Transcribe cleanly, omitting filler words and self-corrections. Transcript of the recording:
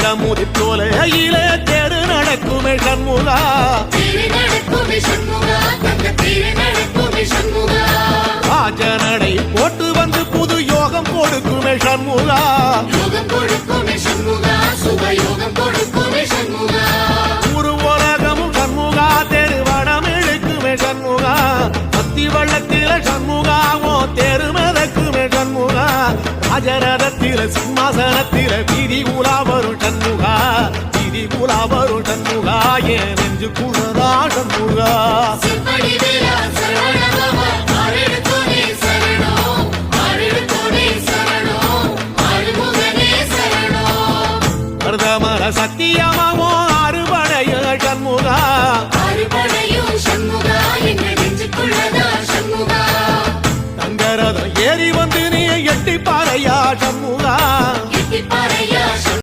இளமுதித்தோலையிலே தேரு நடக்குமே சண்முகா ராஜனடை போட்டு வந்து புது யோகம் கொடுக்குமே சண்முகா ஒரு உலகமும் சண்முகா தெருவடம் இழுக்குமே சண்முகா பத்தி வள்ளத்தில சண்முகாவோ தெரு மிதக்குமே சண்முகா ராஜரதத்தில சிம்மாசனத்தில வீதி உலா வரும் சண்முகா வீதி உலா வரும் சண்முகா ஏன் நெஞ்சு குளதா சண்முகா சத்தியமாவோ அறுபடைய சண்முகா